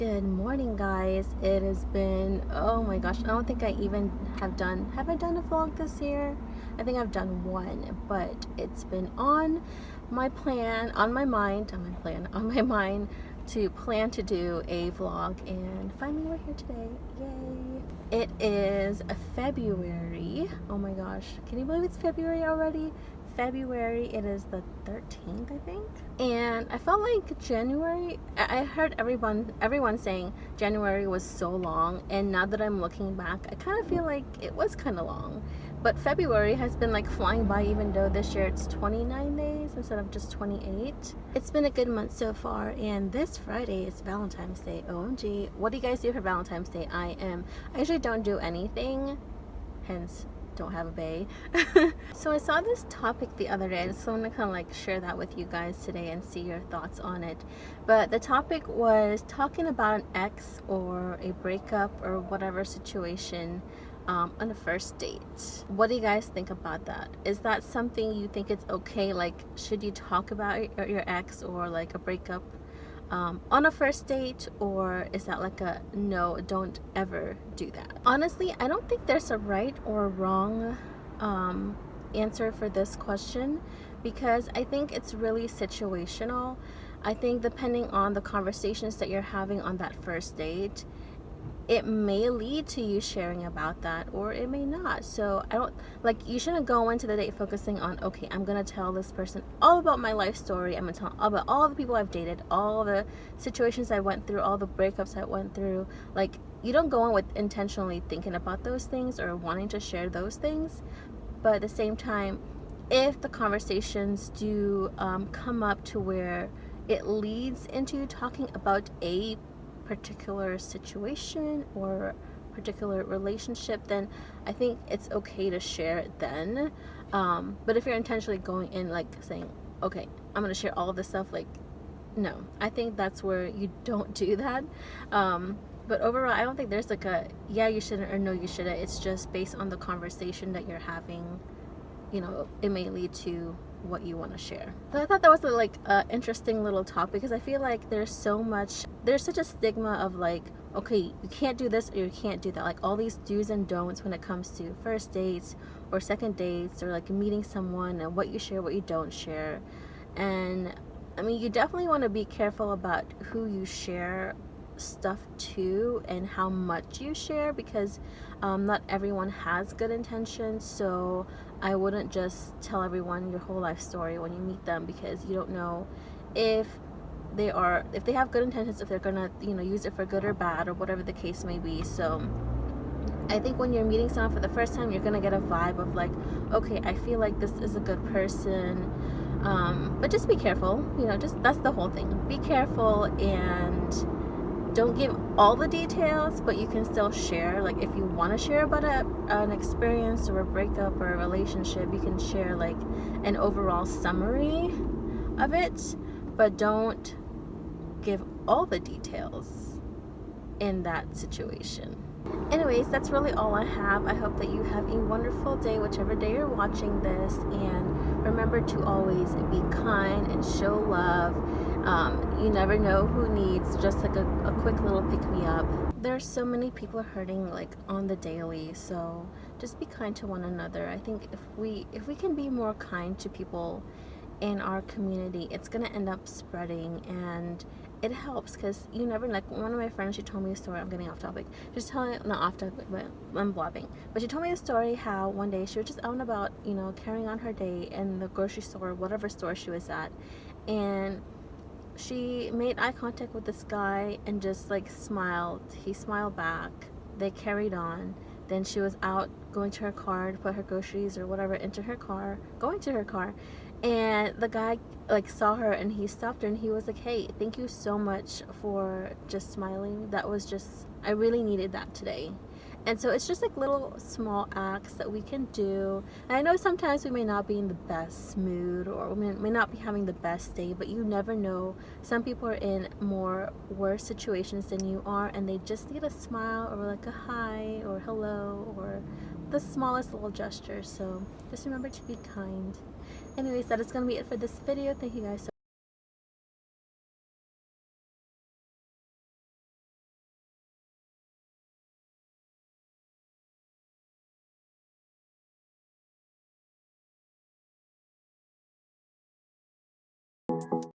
Good morning, guys. It has been, oh my gosh, I don't think I even have I done a vlog this year? I think I've done one, but it's been on my plan, on my mind to plan to do a vlog, and finally we're here today. Yay. It is February. Oh my gosh, can you believe it's February already? February, it is the 13th, I think. And I felt like January, I heard everyone saying January was so long, and now that I'm looking back, I kind of feel like it was kind of long. But February has been like flying by, even though this year it's 29 days instead of just 28. It's been a good month so far, and this Friday is Valentine's Day. OMG. What do you guys do for Valentine's Day? I usually don't do anything, hence don't have a bae. So I saw this topic the other day, so I'm gonna kind of like share that with you guys today and see your thoughts on it. But the topic was talking about an ex or a breakup or whatever situation on a first date. What do you guys think about that? Is that something you think it's okay? Like, should you talk about your ex or like a breakup on a first date, or is that like a no, don't ever do that? Honestly, I don't think there's a right or wrong answer for this question, because I think it's really situational. I think depending on the conversations that you're having on that first date, it may lead to you sharing about that, or it may not. So I don't, like, you shouldn't go into the date focusing on, okay, I'm gonna tell this person all about my life story, I'm gonna tell all about all the people I've dated, all the situations I went through, all the breakups I went through. Like, you don't go in with intentionally thinking about those things or wanting to share those things. But at the same time, if the conversations do come up to where it leads into talking about a particular situation or particular relationship, then I think it's okay to share it then. But if you're intentionally going in like saying, okay, I'm gonna share all of this stuff, like, no, I think that's where you don't do that. But overall, I don't think there's like a yeah you shouldn't or no you shouldn't. It's just based on the conversation that you're having. It may lead to what you want to share. So I thought that was like a interesting little topic, because I feel like there's such a stigma of like, okay, you can't do this or you can't do that, like all these do's and don'ts when it comes to first dates or second dates or like meeting someone, and what you share, what you don't share. And I mean, you definitely want to be careful about who you share stuff to and how much you share, because not everyone has good intentions. So I wouldn't just tell everyone your whole life story when you meet them, because you don't know if they have good intentions, if they're gonna use it for good or bad or whatever the case may be. So I think when you're meeting someone for the first time, you're gonna get a vibe of like, okay, I feel like this is a good person. But just be careful, just that's the whole thing. Be careful and don't give all the details, but you can still share. Like, if you want to share about an experience or a breakup or a relationship, you can share like an overall summary of it, but don't give all the details in that situation. Anyways, that's really all I have. I hope that you have a wonderful day, whichever day you're watching this, and remember to always be kind and show love. You never know who needs just like a quick little pick-me-up. There's so many people hurting like on the daily, so just be kind to one another. I think if we can be more kind to people in our community, it's gonna end up spreading, and it helps, because you never, like, one of my friends, she told me a story. I'm getting off topic. She's telling, not off topic, but I'm blabbing. But she told me a story how one day she was just out and about, carrying on her day in the grocery store, whatever store she was at, and she made eye contact with this guy and just like smiled. He smiled back. They carried on. Then she was out going to her car to put her groceries or whatever into her car, going to her car, and the guy like saw her and he stopped her and he was like, hey, thank you so much for just smiling. That was just, I really needed that today. And so it's just like little small acts that we can do. And I know sometimes we may not be in the best mood, or we may not be having the best day, but you never know. Some people are in more worse situations than you are, and they just need a smile or like a hi or hello or the smallest little gesture. So just remember to be kind. Anyways, that is going to be it for this video. Thank you guys so